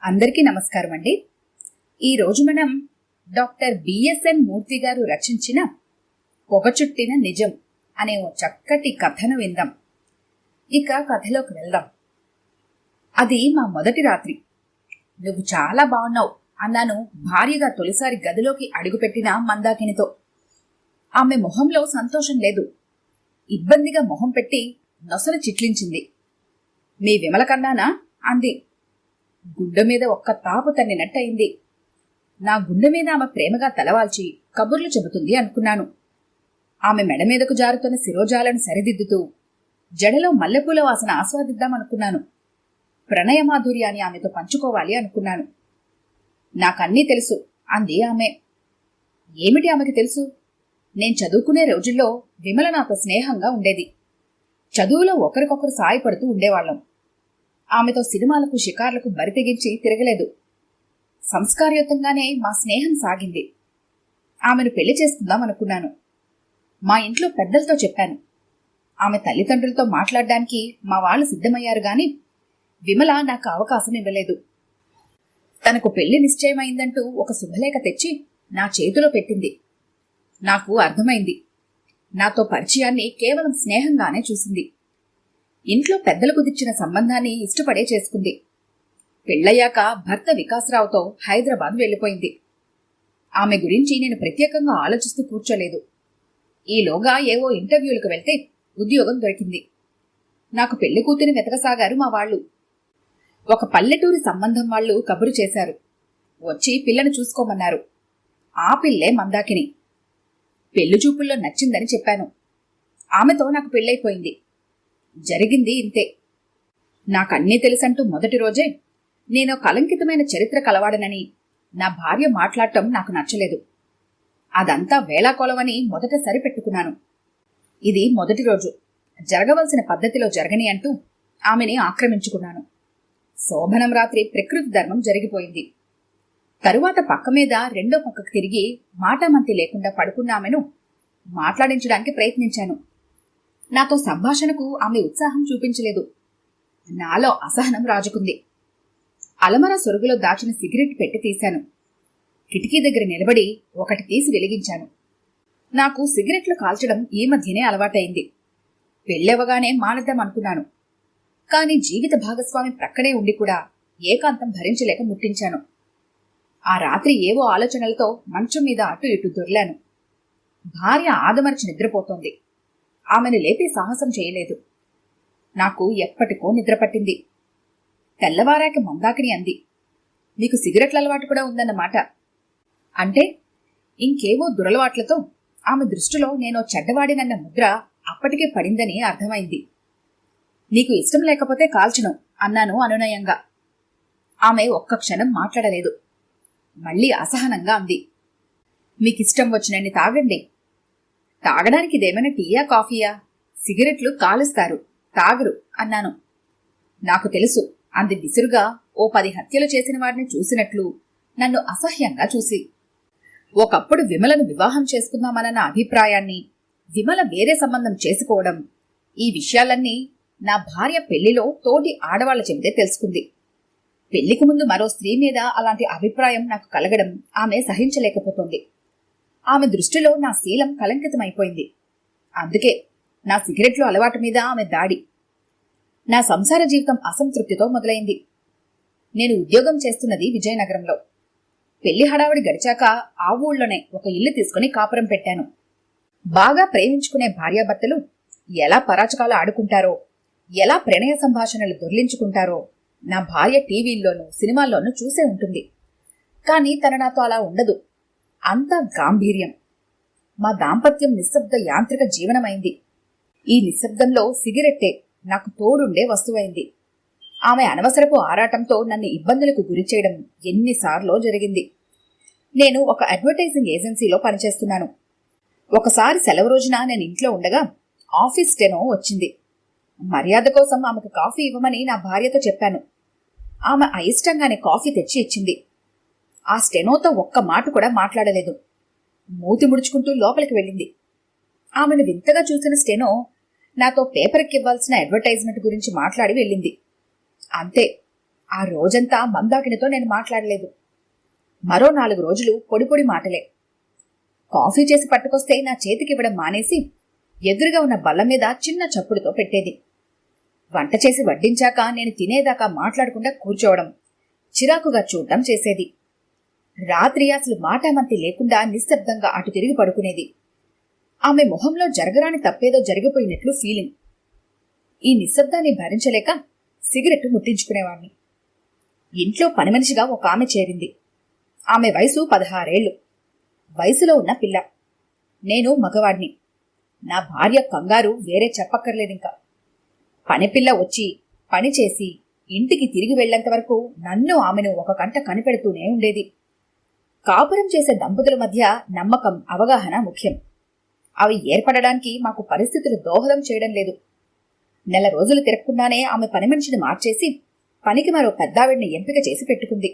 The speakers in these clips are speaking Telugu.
అందరికీ నమస్కారం అండి. ఈరోజు మనం డాక్టర్ బిఎస్ఎన్ మూర్తి గారు రచించిన పొగచుట్టిన నిజం అనే ఓ చక్కటి కథను విందాం. ఇక కథలోకి వెళ్దాం. అది మా మొదటి రాత్రి. నువ్వు చాలా బాగున్నావు అన్నాను భార్యగా తొలిసారి గదిలోకి అడుగుపెట్టిన మందాకినితో. ఆమె మొహంలో సంతోషం లేదు. ఇబ్బందిగా మొహం పెట్టి నొసలు చిట్లించింది. మీ విమల కన్నానా అంది. గుండె మీద ఒక్క తాపు తన్నినట్టయింది. నా గుండె మీద ఆమె ప్రేమగా తలవాల్చి కబుర్లు చెబుతుంది అనుకున్నాను. ఆమె మెడ మీదకు జారుతున్న శిరోజాలను సరిదిద్దుతూ జడలో మల్లెపూల వాసన ఆస్వాదిద్దామనుకున్నాను. ప్రణయమాధుర్యాన్ని ఆమెతో పంచుకోవాలి అనుకున్నాను. నాకన్నీ తెలుసు అంది ఆమె. ఏమిటి ఆమెకి తెలుసు? నేను చదువుకునే రోజుల్లో విమల నాతో స్నేహంగా ఉండేది. చదువులో ఒకరికొకరు సాయపడుతూ ఉండేవాళ్లం. ఆమెతో సినిమాలకు షికార్లకు బరితెగించి తిరగలేదు. సంస్కారయుతంగానే మా స్నేహం సాగింది. ఆమెను పెళ్లి చేసుకుందాం అనుకున్నాను. మా ఇంట్లో పెద్దలతో చెప్పాను. ఆమె తల్లిదండ్రులతో మాట్లాడడానికి మా వాళ్ళు సిద్ధమయ్యారు గాని విమల నాకు అవకాశం ఇవ్వలేదు. తనకు పెళ్లి నిశ్చయమైందంటూ ఒక శుభలేఖ తెచ్చి నా చేతిలో పెట్టింది. నాకు అర్థమైంది. నాతో పరిచయాన్ని కేవలం స్నేహంగానే చూసింది. ఇంట్లో పెద్దలు కుదిర్చిన సంబంధాన్ని ఇష్టపడే చేసుకుంది. పెళ్లయ్యాక భర్త వికాసరావుతో హైదరాబాద్ వెళ్లిపోయింది. ఆమె గురించి నేను ప్రత్యేకంగా ఆలోచిస్తూ కూర్చోలేదు. ఈలోగా ఏవో ఇంటర్వ్యూలకు వెళ్తే ఉద్యోగం దొరికింది. నాకు పెళ్లి కూతురిని వెతకసాగారు మా వాళ్లు. ఒక పల్లెటూరి సంబంధం వాళ్లు కబురు చేశారు. వచ్చి పిల్లను చూసుకోమన్నారు. ఆ పిల్లే మందాకిని. పెళ్లి చూపుల్లో నచ్చిందని చెప్పాను. ఆమెతో నాకు పెళ్లైపోయింది. జరిగింది ఇంతే. నాకన్నీ తెలుసంటూ మొదటి రోజే నేనో కలంకితమైన చరిత్ర కలవాడనని నా భార్య మాట్లాడటం నాకు నచ్చలేదు. అదంతా వేళాకోళమని మొదట సరిపెట్టుకున్నాను. ఇది మొదటి రోజు. జరగవలసిన పద్ధతిలో జరగని అంటూ ఆమెని ఆక్రమించుకున్నాను. శోభనం రాత్రి ప్రకృతి ధర్మం జరిగిపోయింది. తరువాత పక్క మీద రెండో పక్కకు తిరిగి మాటామంతి లేకుండా పడుకున్న ఆమెను మాట్లాడించడానికి ప్రయత్నించాను. నాతో సంభాషణకు ఆమె ఉత్సాహం చూపించలేదు. నాలో అసహనం రాజుకుంది. అలమర సొరుగులో దాచిన సిగరెట్ పెట్టి తీశాను. కిటికీ దగ్గర నిలబడి ఒకటి తీసి వెలిగించాను. నాకు సిగరెట్లు కాల్చడం ఈ మధ్యనే అలవాటైంది. పెళ్ళవగానే మానేద్దామనుకున్నాను. కాని జీవిత భాగస్వామి ప్రక్కనే ఉండి కూడా ఏకాంతం భరించలేక ముట్టించాను. ఆ రాత్రి ఏవో ఆలోచనలతో మంచం మీద అటు ఇటు దొర్లాను. భార్య ఆదమరచి నిద్రపోతోంది. ఆమెను లేపి సాహసం చేయలేదు. నాకు ఎప్పటికో నిద్రపట్టింది. తెల్లవారాక మందాకిని అంది, నీకు సిగరెట్ల అలవాటు కూడా ఉందన్నమాట. అంటే ఇంకేవో దురలవాట్లతో ఆమె దృష్టిలో నేనో చెడ్డవాడినన్న ముద్ర అప్పటికే పడిందని అర్థమైంది. నీకు ఇష్టం లేకపోతే కాల్చను అన్నాను అనునయంగా. ఆమె ఒక్క క్షణం మాట్లాడలేదు. మళ్లీ అసహనంగా అంది, మీకిష్టం వచ్చినన్ని తాగండి. తాగడానికి ఇదేమైనా టీయా కాఫీయా? సిగరెట్లు కాలుస్తారు, తాగరు అన్నాను. నాకు తెలుసు అంది విసురుగా, ఓ 10 హత్యలు చేసిన వాడిని చూసినట్లు నన్ను అసహ్యంగా చూసి. ఒకప్పుడు విమలను వివాహం చేసుకుందామన్న అభిప్రాయాన్ని, విమల వేరే సంబంధం చేసుకోవడం, ఈ విషయాలన్నీ నా భార్య పెళ్లిలో తోటి ఆడవాళ్ల చెబితే తెలుసుకుంది. పెళ్లికి ముందు మరో స్త్రీ మీద అలాంటి అభిప్రాయం నాకు కలగడం ఆమె సహించలేకపోతోంది. ఆమె దృష్టిలో నా శీలం కలంకితమైపోయింది. అందుకే నా సిగరెట్లు అలవాటు మీద ఆమె దాడి. నా సంసార జీవితం అసంతృప్తితో మొదలైంది. నేను ఉద్యోగం చేస్తున్నది విజయనగరంలో. పెళ్లి హడావిడి గడిచాక ఆ ఊళ్ళోనే ఒక ఇల్లు తీసుకుని కాపురం పెట్టాను. బాగా ప్రేమించుకునే భార్యాభర్తలు ఎలా పరాచకాలు ఆడుకుంటారో, ఎలా ప్రణయ సంభాషణలు దొర్లించుకుంటారో నా భార్య టీవీల్లోనూ సినిమాల్లోనూ చూసే ఉంటుంది. కాని తన నాతో అలా ఉండదు. అంతా గాంభీర్యం. మా దాంపత్యం నిశ్శబ్ద యాంత్రిక జీవనమైంది. ఈ నిశ్శబ్దంలో సిగరెట్టే నాకు తోడుండే వస్తువైంది. ఆమె అనవసరపు ఆరాటంతో నన్ను ఇబ్బందులకు గురిచేయడం ఎన్నిసార్లో జరిగింది. నేను ఒక అడ్వర్టైజింగ్ ఏజెన్సీలో పనిచేస్తున్నాను. ఒకసారి సెలవు రోజున నేను ఇంట్లో ఉండగా ఆఫీస్ స్టెనో వచ్చింది. మర్యాద కోసం ఆమెకు కాఫీ ఇవ్వమని నా భార్యతో చెప్పాను. ఆమె అయిష్టంగానే కాఫీ తెచ్చి ఇచ్చింది. ఆ స్టెనోతో ఒక్క మాట కూడా మాట్లాడలేదు. మూతి ముడుచుకుంటూ లోపలికి వెళ్ళింది. ఆమెను వింతగా చూసిన స్టెనో నాతో పేపర్కి ఇవ్వాల్సిన అడ్వర్టైజ్మెంట్ గురించి మాట్లాడి వెళ్ళింది. అంతే. ఆ రోజంతా మందాకినితో నేను మాట్లాడలేదు. మరో 4 రోజులు పొడి పొడి మాటలే. కాఫీ చేసి పట్టుకొస్తే నా చేతికివ్వడం మానేసి ఎదురుగా ఉన్న బల్ల మీద చిన్న చప్పుడుతో పెట్టేది. వంట చేసి వడ్డించాక నేను తినేదాకా మాట్లాడకుండా కూర్చోవడం, చిరాకుగా చూడటం చేసేది. రాత్రి అసలు మాటామంతి లేకుండా నిశ్శబ్దంగా అటు తిరిగి పడుకునేది. ఆమె మొహంలో జరగరాని తప్పేదో జరిగిపోయినట్లు ఫీలింగ్. ఈ నిశ్శబ్దాన్ని భరించలేక సిగరెట్టు ముట్టించుకునేవాణ్ణి. ఇంట్లో పనిమనిషిగా ఒక ఆమె చేరింది. ఆమె వయసు 16 ఏళ్లు. వయసులో ఉన్న పిల్ల. నేను మగవాడిని. నా భార్య కంగారు వేరే చెప్పక్కర్లేదింకా. పనిపిల్ల వచ్చి పని చేసి ఇంటికి తిరిగి వెళ్లేంత వరకు నన్ను ఆమెను ఒక కంట కనిపెడుతూనే ఉండేది. కాపురం చేసే దంపతుల మధ్య నమ్మకం, అవగాహన ముఖ్యం. అవి ఏర్పడడానికి మాకు పరిస్థితులు దోహదం చేయడం లేదు. నెల రోజులు తిరగకుండానే ఆమె పని మనిషిని మార్చేసి పనికి మరో పెద్దావిడిని ఎంపిక చేసి పెట్టుకుంది.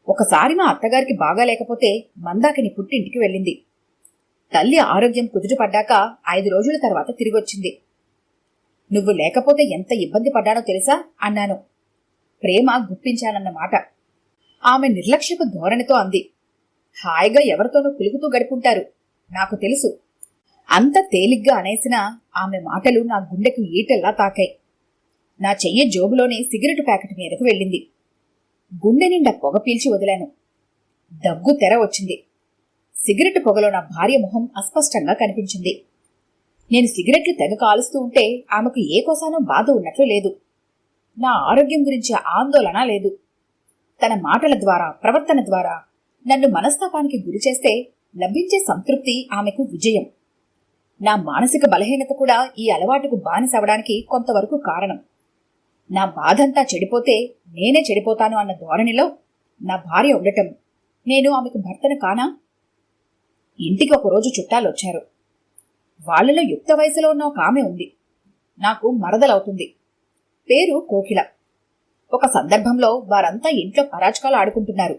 ఒకసారి మా అత్తగారికి బాగాలేకపోతే మందాకిని పుట్టింటికి వెళ్ళింది. తల్లి ఆరోగ్యం కుదుటపడ్డాక 5 రోజుల తర్వాత తిరిగొచ్చింది. నువ్వు లేకపోతే ఎంత ఇబ్బంది పడ్డానో తెలుసా అన్నాను. ప్రేమ గుప్పించానన్నమాట. ఆమె నిర్లక్ష్యపు ధోరణితో అంది. హాయిగా ఎవరితోనూ కులుకుతూ గడుపుంటారు, నాకు తెలుసు. అంత తేలిగ్గా అనేసినా ఆమె మాటలు నా గుండెకు ఈటెల్లా తాకాయి. నా చెయ్యి జోబులోని సిగరెట్ ప్యాకెట్ మీదకు వెళ్ళింది. గుండె నిండా పొగ పీల్చి వదిలాను. దగ్గు తెర వచ్చింది. సిగరెట్ పొగలో నా భార్య మొహం అస్పష్టంగా కనిపించింది. నేను సిగరెట్లు తెగ కాలుస్తూ ఉంటే ఆమెకు ఏ కోసానో బాధ ఉన్నట్లు లేదు. నా ఆరోగ్యం గురించి ఆందోళన లేదు. తన మాటల ద్వారా, ప్రవర్తన ద్వారా నన్ను మనస్తాపానికి గురిచేస్తే లభించే సంతృప్తి ఆమెకు విజయం. నా మానసిక బలహీనత కూడా ఈ అలవాటుకు బానిసవడానికి కొంతవరకు కారణం. నా బాధంతా చెడిపోతే నేనే చెడిపోతాను అన్న ధోరణిలో నా భార్య ఉండటం, నేను ఆమెకు భర్తను కానా? ఇంటికి ఒకరోజు చుట్టాలొచ్చారు. వాళ్లలో యుక్త వయసులో ఉన్న ఒక ఆమె ఉంది. నాకు మరదలవుతుంది. పేరు కోకిల. ఒక సందర్భంలో వారంతా ఇంట్లో పరాచకాలు ఆడుకుంటున్నారు.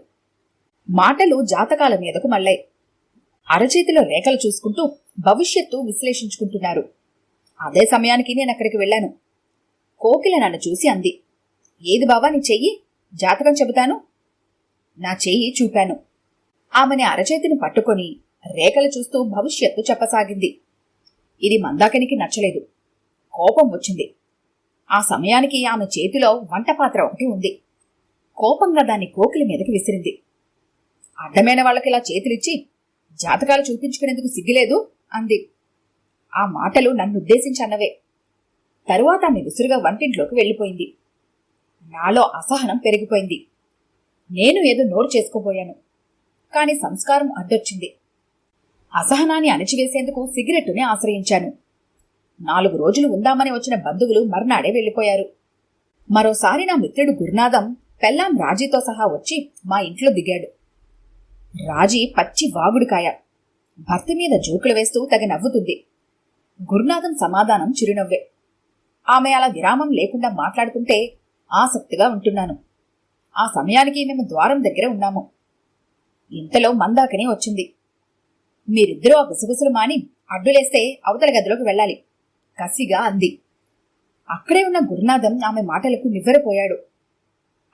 మాటలు జాతకాల మీదకు మళ్ళాయి. అరచేతిలో రేఖలు చూసుకుంటూ భవిష్యత్తు విశ్లేషించుకుంటున్నారు. అదే సమయానికి నేను అక్కడికి వెళ్లాను. కోకిల నన్ను చూసి అంది, ఏది బావా నీ చెయ్యి, జాతకం చెబుతాను. నా చెయ్యి చూపాను. ఆమెని అరచేతిని పట్టుకొని రేఖలు చూస్తూ భవిష్యత్తు చెప్పసాగింది. ఇది మందాకినికి నచ్చలేదు. కోపం వచ్చింది. ఆ సమయానికి ఆమె చేతిలో వంటపాత్ర ఒకటి ఉంది. కోపంగా దాన్ని కోకిల మీదకి విసిరింది. అడ్డమైన వాళ్ళకిలా చేతులిచ్చి జాతకాలు చూపించుకునేందుకు సిగ్గులేదు అంది. ఆ మాటలు నన్నుద్దేశించన్నవే. తరువాత ఆమె విసురుగా వంటింట్లోకి వెళ్ళిపోయింది. నాలో అసహనం పెరిగిపోయింది. నేను ఏదో నోరు చేసుకోబోయాను. కాని సంస్కారం అడ్డొచ్చింది. అసహనాన్ని అణిచివేసేందుకు సిగరెట్టుని ఆశ్రయించాను. 4 రోజులు ఉందామని వచ్చిన బంధువులు మర్నాడే వెళ్లిపోయారు. మరోసారి నా మిత్రుడు గురునాథం పెల్లాం రాజీతో సహా వచ్చి మా ఇంట్లో దిగాడు. రాజీ పచ్చి వాగుడుకాయ. భర్త మీద జోకులు వేస్తూ తెగ నవ్వుతుంది. గురునాథం సమాధానం చిరునవ్వే. ఆమె అలా విరామం లేకుండా మాట్లాడుతుంటే ఆసక్తిగా ఉంటున్నాను. ఆ సమయానికి మేము ద్వారం దగ్గర ఉన్నాము. ఇంతలో మందాకిని వచ్చింది. మీరిద్దరూ ఆ గుసగుసలు మాని అడ్డులేస్తే అవతల గదిలోకి వెళ్ళాలి కసిగా అంది. అక్కడే ఉన్న గురునాథం ఆమె మాటలకు నివ్వెరపోయాడు.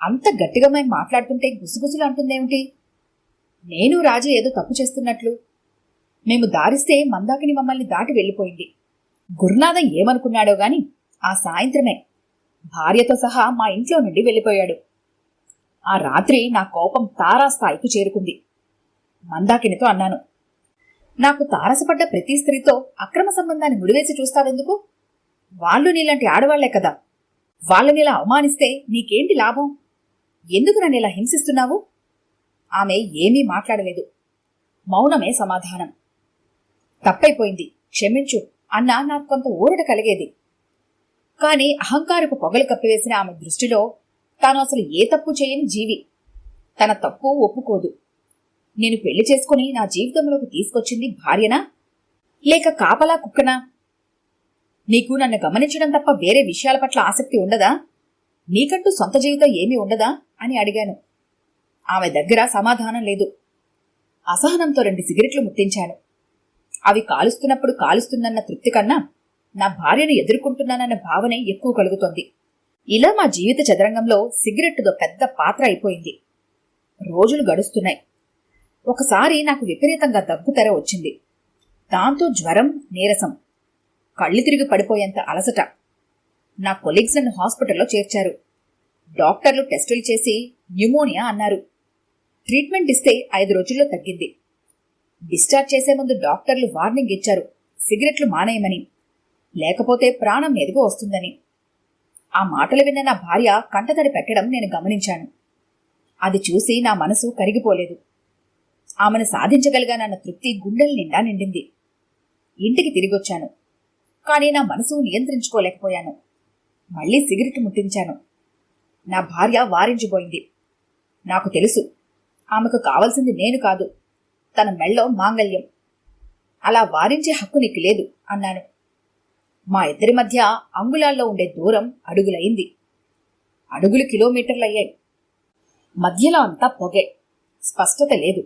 అంత గట్టిగా మేము మాట్లాడుతుంటే గుసగుసలు అంటుందేమిటి? నేను రాజు ఏదో తప్పు చేస్తున్నట్లు. మేము దారిస్తే మందాకిని మమ్మల్ని దాటి వెళ్ళిపోయింది. గురునాథం ఏమనుకున్నాడో గాని ఆ సాయంత్రమే భార్యతో సహా మా ఇంట్లో నుండి వెళ్ళిపోయాడు. ఆ రాత్రి నా కోపం తారాస్థాయికి చేరుకుంది. మందాకినితో అన్నాను, నాకు తారసపడ్డ ప్రతి స్త్రీతో అక్రమ సంబంధాన్ని ముడివేసి చూస్తావెందుకు? వాళ్ళు నీలాంటి ఆడవాళ్లే కదా. వాళ్ళనిలా అవమానిస్తే నీకేంటి లాభం? ఎందుకు నన్ను ఇలా హింసిస్తున్నావు? ఆమె ఏమీ మాట్లాడలేదు. మౌనమే సమాధానం. తప్పైపోయింది, క్షమించు అన్నా నాకు కొంత ఊరట కలిగేది. కాని అహంకారపు పొగలు కప్పివేసిన ఆమె దృష్టిలో తాను అసలు ఏ తప్పు చేయని జీవి. తన తప్పు ఒప్పుకోదు. నేను పెళ్లి చేసుకుని నా జీవితంలోకి తీసుకొచ్చింది భార్యనా లేక కాపలా కుక్కనా? నీకు నన్ను గమనించడం తప్ప వేరే విషయాల పట్ల ఆసక్తి ఉండదా? నీకంటూ సొంత జీవితం ఏమీ ఉండదా అని అడిగాను. ఆమె దగ్గర సమాధానం లేదు. అసహనంతో 2 సిగరెట్లు ముట్టించాను. అవి కాలుస్తున్నప్పుడు కాలుస్తున్నన్న తృప్తి కన్నా నా భార్యను ఎదుర్కొంటున్నానన్న భావనే ఎక్కువ కలుగుతోంది. ఇలా మా జీవిత చదరంగంలో సిగరెట్టుదో పెద్ద పాత్ర అయిపోయింది. రోజులు గడుస్తున్నాయి. ఒకసారి నాకు విపరీతంగా దగ్గుతెర వచ్చింది. దాంతో జ్వరం, నీరసం, కళ్ళు తిరిగి పడిపోయేంత అలసట. నా కొలీగ్స్ నన్ను హాస్పిటల్లో చేర్చారు. డాక్టర్లు టెస్టులు చేసి న్యూమోనియా అన్నారు. ట్రీట్మెంట్ ఇస్తే 5 రోజుల్లో తగ్గింది. డిశ్చార్జ్ చేసే ముందు డాక్టర్లు వార్నింగ్ ఇచ్చారు, సిగరెట్లు మానేయమని, లేకపోతే ప్రాణం మీదకు వస్తుందని. ఆ మాటలు విన్న నా భార్య కంటతడి పెట్టడం నేను గమనించాను. అది చూసి నా మనసు కరిగిపోలేదు. ఆమెను సాధించగలిగానన్న తృప్తి గుండెల నిండా నిండింది. ఇంటికి తిరిగొచ్చాను. కానీ నా మనసు నియంత్రించుకోలేకపోయాను. మళ్లీ సిగరెట్ ముట్టించాను. నా భార్య వారించిపోయింది. నాకు తెలుసు, ఆమెకు కావలసింది నేను కాదు, తన మెళ్ళో మాంగల్యం. అలా వారించే హక్కు నీకు లేదు అన్నాను. మా ఇద్దరి మధ్య అంగుళాల్లో ఉండే దూరం అడుగులయింది. అడుగులు కిలోమీటర్లయ్యాయి. మధ్యలో అంతా పొగే, స్పష్టత లేదు.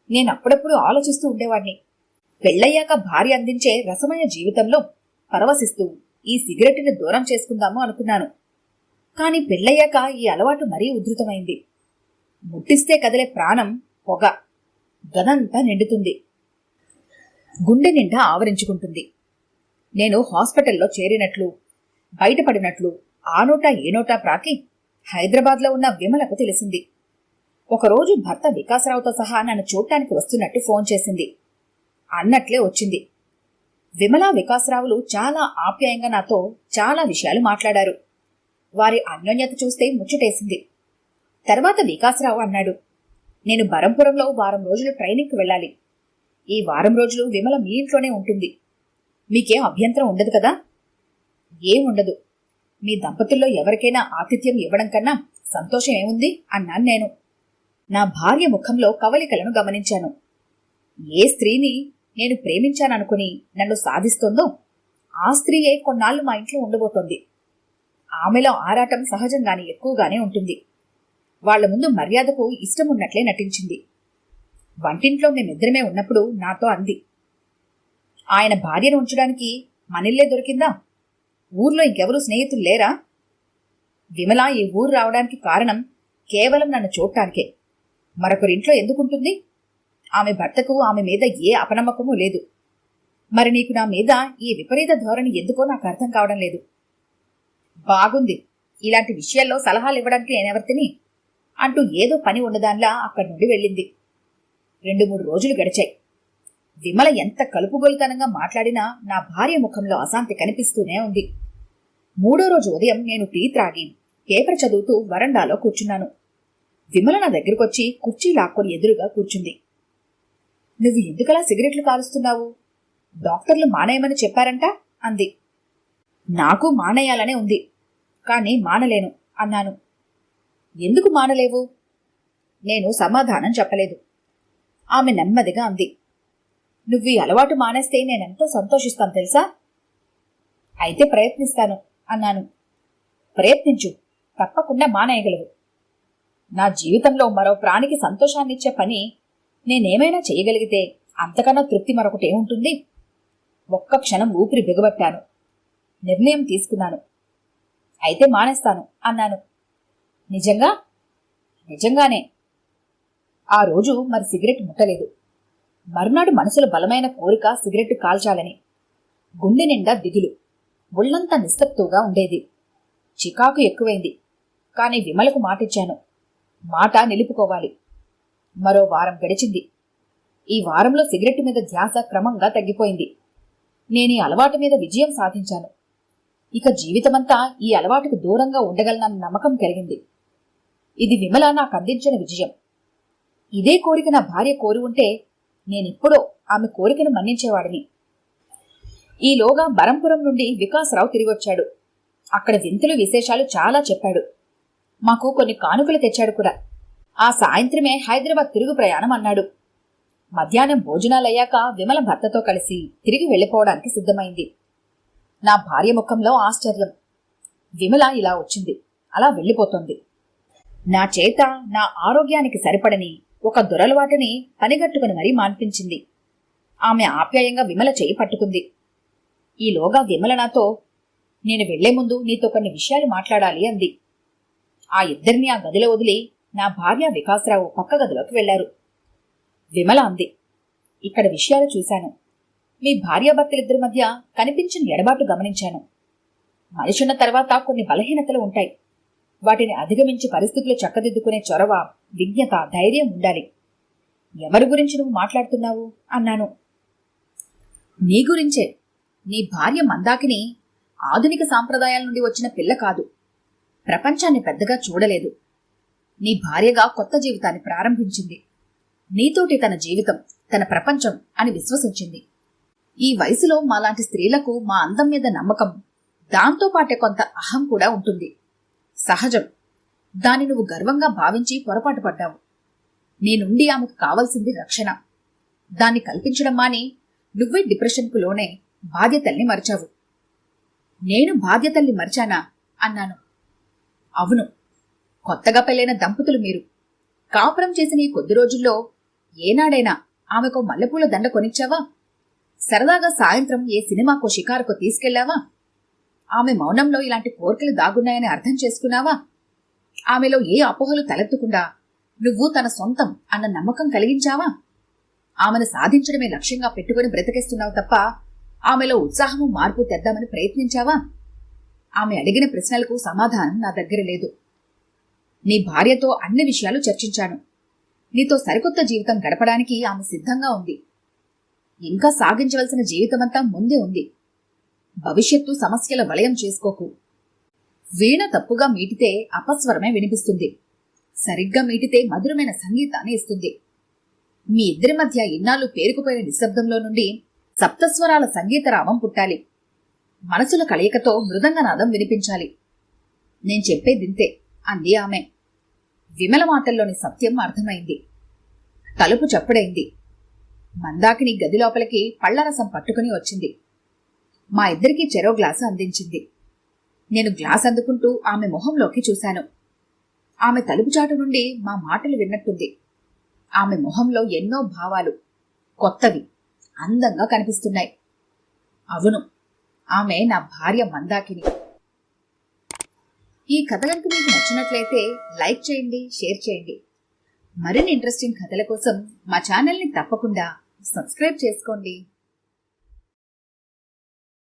నేనప్పుడప్పుడు ఆలోచిస్తూ ఉండేవాణ్ణి. పెళ్లయ్యాక భార్య అందించే రసమయ జీవితంలో పరవశిస్తూ ఈ సిగరెట్ని దూరం చేసుకుందాము అనుకున్నాను. కాని పెళ్లయ్యాక ఈ అలవాటు మరీ ఉధృతమైంది. ముట్టిస్తే కదిలే ప్రాణం పొగ, గదంతా నిండుతుంది, గుండె నిండా ఆవరించుకుంటుంది. నేను హాస్పిటల్లో చేరినట్లు, బయటపడినట్లు ఆ నోటా ఏ నోటా ప్రాకి హైదరాబాద్లో ఉన్న విమలకు తెలిసింది. ఒకరోజు భర్త వికాసరావుతో సహా నన్ను చూడటానికి వస్తున్నట్టు ఫోన్ చేసింది. అన్నట్లే వచ్చింది. విమల, వికాసరావులు చాలా ఆప్యాయంగా నాతో చాలా విషయాలు మాట్లాడారు. వారి అన్యోన్యత చూస్తే ముచ్చటేసింది. తర్వాత వికాసరావు అన్నాడు, నేను బరంపురంలో వారం రోజులు ట్రైనింగ్కి వెళ్ళాలి. ఈ వారం రోజులు విమల మీ ఇంట్లోనే ఉంటుంది. మీకేం అభ్యంతరం ఉండదు కదా? ఏముండదు. మీ దంపతుల్లో ఎవరికైనా ఆతిథ్యం ఇవ్వడం కన్నా సంతోషం ఏముంది అన్నాను నేను. నా భార్య ముఖంలో కవలికలను గమనించాను. ఏ స్త్రీని నేను ప్రేమించాననుకుని నన్ను సాధిస్తోందో ఆ స్త్రీయే కొన్నాళ్లు మా ఇంట్లో ఉండబోతోంది. ఆమెలో ఆరాటం సహజంగానే ఎక్కువగానే ఉంటుంది. వాళ్ల ముందు మర్యాదకు ఇష్టమున్నట్లే నటించింది. వంటింట్లో మేమిద్దరమే ఉన్నప్పుడు నాతో అంది, ఆయన భార్యను ఉంచడానికి మనిల్లే దొరికిందా? ఊర్లో ఇంకెవరూ స్నేహితులు లేరా? విమల ఈ ఊరు రావడానికి కారణం కేవలం నన్ను చూడటానికే. మరొకరింట్లో ఎందుకుంటుంది? ఆమె భర్తకు ఆమె మీద ఏ అపనమ్మకమూ లేదు. మరి నీకు నా మీద ఈ విపరీత ధోరణి ఎందుకో నాకు అర్థం కావడం లేదు. బాగుంది, ఇలాంటి విషయాల్లో సలహాలు ఇవ్వడానికి నేనెవర్తిని అంటూ ఏదో పని ఉన్నదాన్లా అక్కడి నుండి వెళ్ళింది. 2-3 రోజులు గడిచాయి. విమల ఎంత కలుపుగోలుతనంగా మాట్లాడినా నా భార్య ముఖంలో అశాంతి కనిపిస్తూనే ఉంది. 3వ రోజు ఉదయం నేను టీ త్రాగి పేపర్ చదువుతూ వరండాలో కూర్చున్నాను. విమల నా దగ్గరకొచ్చి కుర్చీ లాక్కొని ఎదురుగా కూర్చుంది. నువ్వు ఎందుకలా సిగరెట్లు కాలుస్తున్నావు? డాక్టర్లు మానేయమని చెప్పారంట అంది. నాకు మానేయాలనే ఉంది, కానీ మానలేను అన్నాను. ఎందుకు మానలేవు? నేను సమాధానం చెప్పలేదు. ఆమె నెమ్మదిగా అంది, నువ్వు ఈ అలవాటు మానేస్తే నేనెంతో సంతోషిస్తాను తెలుసా? అయితే ప్రయత్నిస్తాను అన్నాను. ప్రయత్నించు, తప్పకుండా మానేయగలవు. నా జీవితంలో మరో ప్రాణికి సంతోషాన్నిచ్చే పని నేనేమైనా చేయగలిగితే అంతకన్నా తృప్తి మరొకటేముంటుంది? ఒక్క క్షణం ఊపిరి బిగబట్టాను. నిర్ణయం తీసుకున్నాను. అయితే మానేస్తాను అన్నాను. నిజంగా? నిజంగానే. ఆ రోజు మరి సిగరెట్ ముట్టలేదు. మరునాడు మనసులో బలమైన కోరిక సిగరెట్టు కాల్చాలని. గుండె నిండా దిగులు, ఒళ్లంతా నిస్తబ్దుగా ఉండేది. చికాకు ఎక్కువైంది. కాని విమలకు మాటిచ్చాను. మాట నిలుపుకోవాలి. మరో వారం గడిచింది. ఈ వారంలో సిగరెట్టు మీద ధ్యాస క్రమంగా తగ్గిపోయింది. నేనీ అలవాటు మీద విజయం సాధించాను. ఇక జీవితమంతా ఈ అలవాటుకు దూరంగా ఉండగలనన్న నమ్మకం కలిగింది. ఇది విమల నాకు అందించిన విజయం. ఇదే కోరిక నా భార్య కోరి ఉంటే నేనిప్పుడో ఆమె కోరికను మన్నించేవాడిని. ఈలోగా బరంపురం నుండి వికాసరావు తిరిగొచ్చాడు. అక్కడ వింతలు విశేషాలు చాలా చెప్పాడు. మాకు కొన్ని కానుకలు తెచ్చాడు కూడా. ఆ సాయంత్రమే హైదరాబాద్ తిరుగు ప్రయాణం అన్నాడు. మధ్యాహ్నం భోజనాలయ్యాక విమల భర్తతో కలిసి తిరిగి వెళ్లిపోవడానికి సిద్ధమైంది. నా భార్య ముఖంలో ఆశ్చర్యం. విమల ఇలా వచ్చింది, అలా వెళ్లిపోతోంది. నా చేత నా ఆరోగ్యానికి సరిపడని ఒక దురలవాటుని పనిగట్టుకుని మరీ మాన్పించింది. ఆమె ఆప్యాయంగా విమల చేయి పట్టుకుంది. ఈలోగా విమల నాతో, నేను వెళ్లే ముందు నీతో కొన్ని విషయాలు మాట్లాడాలి అంది. ఆ ఇద్దరిని ఆ గదిలో వదిలి నా భార్య వికాసరావు పక్క గదిలోకి వెళ్లారు. విమల అంది, ఇక్కడ విషయాలు చూశాను. మీ భార్యాభర్తలిద్దరి మధ్య కనిపించిన ఎడబాటు గమనించాను. మనిషున్న తర్వాత కొన్ని బలహీనతలు ఉంటాయి. వాటిని అధిగమించి పరిస్థితులు చక్కదిద్దుకునే చొరవ, విజ్ఞత, ధైర్యం ఉండాలి. ఎవరి గురించి నువ్వు మాట్లాడుతున్నావు అన్నాను. నీ గురించే. నీ భార్య మందాకిని ఆధునిక సాంప్రదాయాల నుండి వచ్చిన పిల్ల కాదు. ప్రపంచాన్ని పెద్దగా చూడలేదు. నీ భార్యగా కొత్త జీవితాన్ని ప్రారంభించింది. నీతోటి తన జీవితం, తన ప్రపంచం అని విశ్వసించింది. ఈ వయసులో మాలాంటి స్త్రీలకు మా అందం మీద నమ్మకం, దాంతోపాటే కొంత అహం కూడా ఉంటుంది. సహజం. దాన్ని నువ్వు గర్వంగా భావించి పొరపాటు పడ్డావు. నీ నుండి ఆమెకు కావలసింది రక్షణ. దాన్ని కల్పించడం మాని నువ్వే డిప్రెషన్కు లోనే బాధ్యతల్ని మరిచావు. నేను బాధ్యతల్ని మరిచానా అన్నాను. అవును. కొత్తగా పెళ్ళైన దంపతులు మీరు. కాపురం చేసిన ఈ కొద్ది రోజుల్లో ఏనాడైనా ఆమెకు మల్లెపూల దండ కొనిచ్చావా? సరదాగా సాయంత్రం ఏ సినిమాకో షికారుకో తీసుకెళ్లావా? ఆమె మౌనంలో ఇలాంటి కోరికలు దాగున్నాయని అర్థం చేసుకున్నావా? ఆమెలో ఏ అపోహలు తలెత్తకుండా నువ్వు తన సొంతం అన్న నమ్మకం కలిగించావా? ఆమెను సాధించడమే లక్ష్యంగా పెట్టుకుని బ్రతికేస్తున్నావు తప్ప ఆమెలో ఉత్సాహము, మార్పు తెద్దామని ప్రయత్నించావా? ఆమె అడిగిన ప్రశ్నలకు సమాధానం నా దగ్గర లేదు. నీ భార్యతో అన్ని విషయాలు చర్చించాను. నీతో సరికొత్త జీవితం గడపడానికి ఆమె సిద్ధంగా ఉంది. ఇంకా సాగించవలసిన జీవితమంతా ముందే ఉంది. భవిష్యత్తు సమస్యల వలయం చేసుకోకు. వీణ తప్పుగా మీటితే అపస్వరమే వినిపిస్తుంది. సరిగ్గా మీటితే మధురమైన సంగీతాన్ని ఇస్తుంది. మీ ఇద్దరి మధ్య ఇన్నాళ్ళు పేరుకుపోయిన నిశ్శబ్దంలో నుండి సప్తస్వరాల సంగీతరావం పుట్టాలి. మనసుల కలయికతో మృదంగనాదం వినిపించాలి. నేను చెప్పేదింతే అంది ఆమె. విమల మాటల్లోని సత్యం అర్థమైంది. తలుపు చప్పుడైంది. మందాకిని గది లోపలికి పళ్లరసం పట్టుకుని వచ్చింది. మా ఇద్దరికీ చెరో గ్లాసు అందించింది. నేను గ్లాస్ అందుకుంటూ ఆమె మొహంలోకి చూశాను. ఆమె తలుపుచాటు నుండి మా మాటలు విన్నట్టుంది. ఆమె మొహంలో ఎన్నో భావాలు, కొత్తవి, అందంగా కనిపిస్తున్నాయి. అవును, ఆమె నా భార్య మందాకిని. ఈ కథ కనుక మీకు నచ్చినట్లయితే లైక్ చేయండి, షేర్ చేయండి. మరిన్ని ఇంట్రెస్టింగ్ కథల కోసం మా ఛానల్ని తప్పకుండా సబ్స్క్రైబ్ చేసుకోండి.